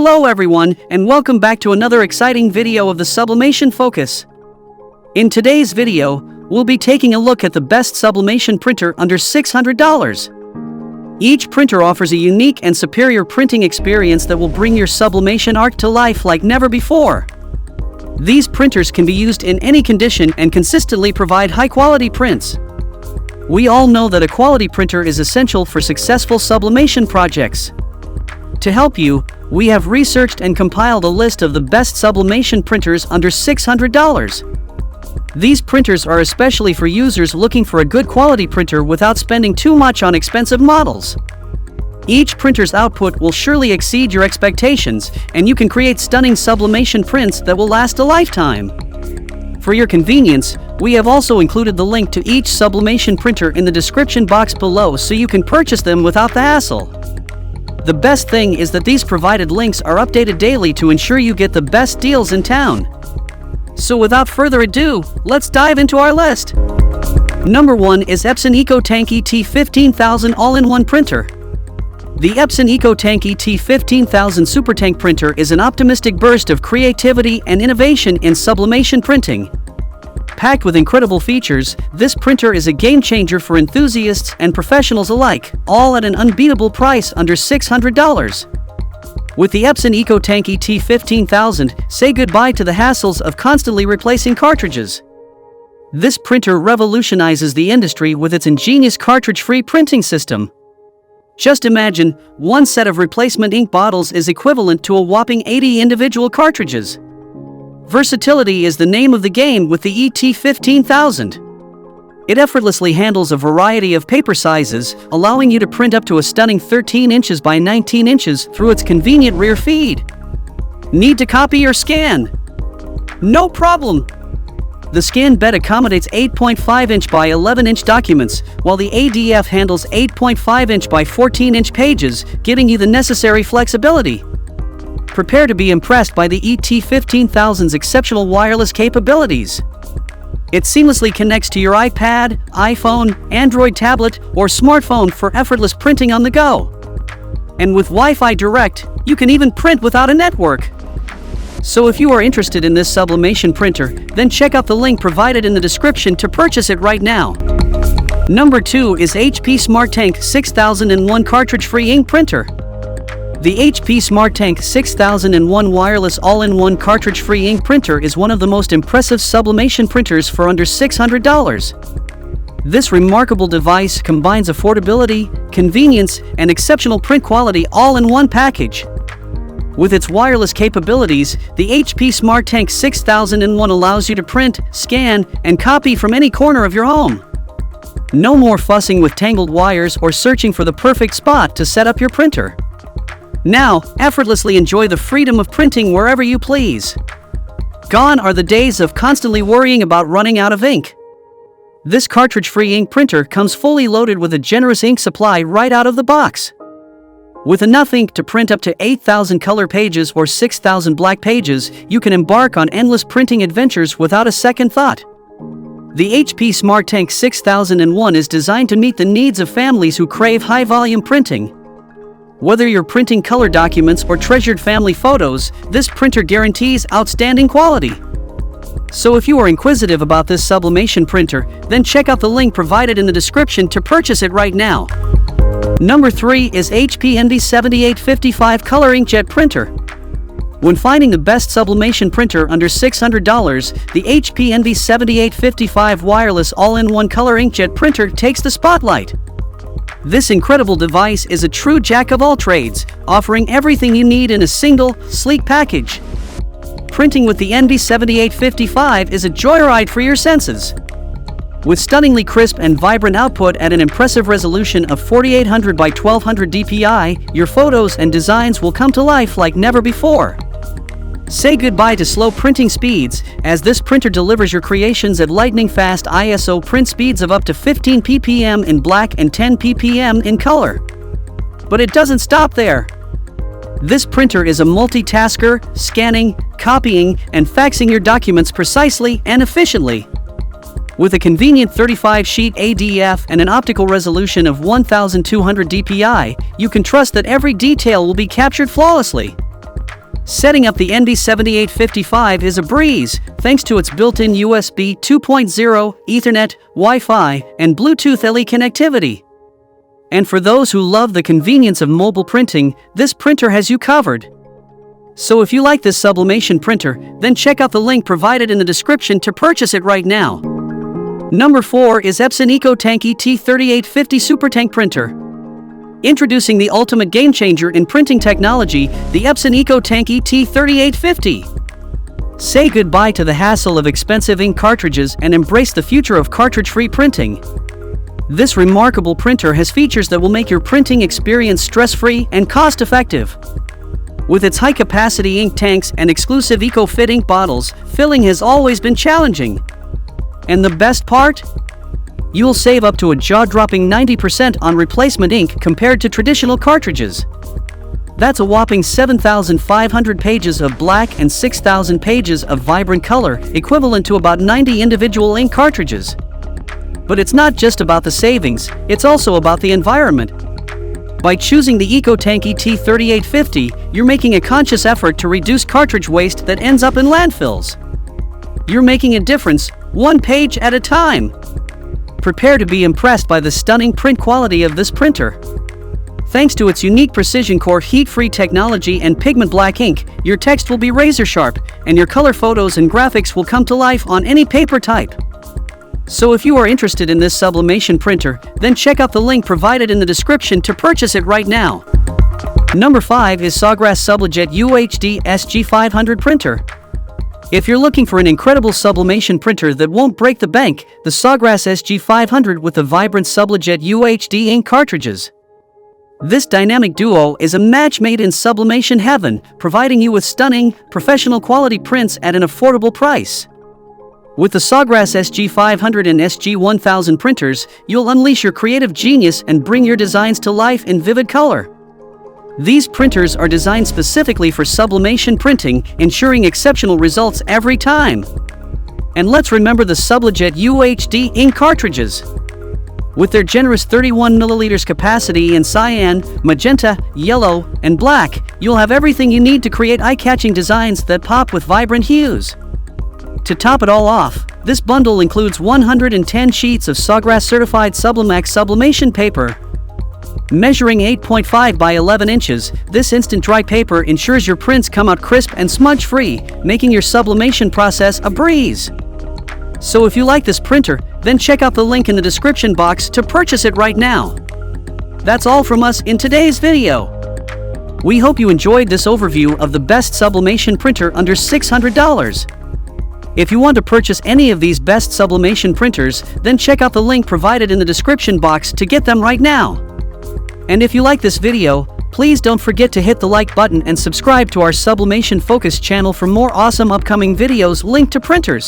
Hello everyone, and welcome back to another exciting video of the Sublimation Focus. In today's video, we'll be taking a look at the best sublimation printer under $600. Each printer offers a unique and superior printing experience that will bring your sublimation art to life like never before. These printers can be used in any condition and consistently provide high-quality prints. We all know that a quality printer is essential for successful sublimation projects. To help you, we have researched and compiled a list of the best sublimation printers under $600. These printers are especially for users looking for a good quality printer without spending too much on expensive models. Each printer's output will surely exceed your expectations, and you can create stunning sublimation prints that will last a lifetime. For your convenience, we have also included the link to each sublimation printer in the description box below so you can purchase them without the hassle. The best thing is that these provided links are updated daily to ensure you get the best deals in town. So without further ado, let's dive into our list. Number 1 is Epson EcoTanki T15000 All-in-One Printer. The Epson EcoTanki T15000 SuperTank printer is an optimistic burst of creativity and innovation in sublimation printing. Packed with incredible features, this printer is a game-changer for enthusiasts and professionals alike, all at an unbeatable price under $600. With the Epson EcoTanki T15000, say goodbye to the hassles of constantly replacing cartridges. This printer revolutionizes the industry with its ingenious cartridge-free printing system. Just imagine, one set of replacement ink bottles is equivalent to a whopping 80 individual cartridges. Versatility is the name of the game with the ET15000. It effortlessly handles a variety of paper sizes, allowing you to print up to a stunning 13 inches by 19 inches through its convenient rear feed. Need to copy or scan? No problem! The scan bed accommodates 8.5-inch by 11-inch documents, while the ADF handles 8.5-inch by 14-inch pages, giving you the necessary flexibility. Prepare to be impressed by the ET15000's exceptional wireless capabilities. It seamlessly connects to your iPad, iPhone, Android tablet, or smartphone for effortless printing on the go. And with Wi-Fi Direct, you can even print without a network. So if you are interested in this sublimation printer, then check out the link provided in the description to purchase it right now. Number 2 is HP SmartTank 6001 Cartridge-Free Ink Printer. The HP SmartTank 6001 wireless all-in-one cartridge-free ink printer is one of the most impressive sublimation printers for under $600. This remarkable device combines affordability, convenience, and exceptional print quality all in one package. With its wireless capabilities, the HP SmartTank 6001 allows you to print, scan, and copy from any corner of your home. No more fussing with tangled wires or searching for the perfect spot to set up your printer. Now, effortlessly enjoy the freedom of printing wherever you please. Gone are the days of constantly worrying about running out of ink. This cartridge-free ink printer comes fully loaded with a generous ink supply right out of the box. With enough ink to print up to 8,000 color pages or 6,000 black pages, you can embark on endless printing adventures without a second thought. The HP SmartTank 6001 is designed to meet the needs of families who crave high-volume printing. Whether you're printing color documents or treasured family photos, this printer guarantees outstanding quality. So if you are inquisitive about this sublimation printer, then check out the link provided in the description to purchase it right now. Number 3 is HP Envy 7855 Color Inkjet Printer. When finding the best sublimation printer under $600, the HP Envy 7855 wireless all-in-one color inkjet printer takes the spotlight. This incredible device is a true jack-of-all-trades, offering everything you need in a single, sleek package. Printing with the Envy 7855 is a joyride for your senses. With stunningly crisp and vibrant output at an impressive resolution of 4800 by 1200 dpi, your photos and designs will come to life like never before. Say goodbye to slow printing speeds, as this printer delivers your creations at lightning-fast ISO print speeds of up to 15 ppm in black and 10 ppm in color. But it doesn't stop there. This printer is a multitasker, scanning, copying, and faxing your documents precisely and efficiently. With a convenient 35-sheet ADF and an optical resolution of 1200 dpi, you can trust that every detail will be captured flawlessly. Setting up the NB7855 is a breeze, thanks to its built-in USB 2.0, Ethernet, Wi-Fi, and Bluetooth LE connectivity. And for those who love the convenience of mobile printing, this printer has you covered. So if you like this sublimation printer, then check out the link provided in the description to purchase it right now. Number 4 is Epson EcoTanki T3850 SuperTank Printer. Introducing the ultimate game-changer in printing technology, the Epson EcoTanki T3850. Say goodbye to the hassle of expensive ink cartridges and embrace the future of cartridge-free printing. This remarkable printer has features that will make your printing experience stress-free and cost-effective. With its high-capacity ink tanks and exclusive EcoFit ink bottles, filling has always been challenging. And the best part? You'll save up to a jaw-dropping 90% on replacement ink compared to traditional cartridges. That's a whopping 7,500 pages of black and 6,000 pages of vibrant color, equivalent to about 90 individual ink cartridges. But it's not just about the savings, it's also about the environment. By choosing the EcoTanki T3850, you're making a conscious effort to reduce cartridge waste that ends up in landfills. You're making a difference, one page at a time. Prepare to be impressed by the stunning print quality of this printer. Thanks to its unique precision core heat-free technology and pigment black ink, your text will be razor sharp, and your color photos and graphics will come to life on any paper type. So if you are interested in this sublimation printer, then check out the link provided in the description to purchase it right now. Number 5 is Sawgrass Sublimation UHD SG500 Printer. If you're looking for an incredible sublimation printer that won't break the bank, the Sawgrass SG500 with the vibrant Sublimation UHD ink cartridges. This dynamic duo is a match made in sublimation heaven, providing you with stunning, professional quality prints at an affordable price. With the Sawgrass SG500 and SG1000 printers, you'll unleash your creative genius and bring your designs to life in vivid color. These printers are designed specifically for sublimation printing, ensuring exceptional results every time. And let's remember the Sublimation UHD ink cartridges. With their generous 31 milliliters capacity in cyan, magenta, yellow, and black, you'll have everything you need to create eye-catching designs that pop with vibrant hues. To top it all off, this bundle includes 110 sheets of Sawgrass certified Sublimax sublimation paper. Measuring 8.5 by 11 inches, this instant dry paper ensures your prints come out crisp and smudge-free, making your sublimation process a breeze. So if you like this printer, then check out the link in the description box to purchase it right now. That's all from us in today's video. We hope you enjoyed this overview of the best sublimation printer under $600. If you want to purchase any of these best sublimation printers, then check out the link provided in the description box to get them right now. And if you like this video, please don't forget to hit the like button and subscribe to our Sublimation Focus channel for more awesome upcoming videos linked to printers.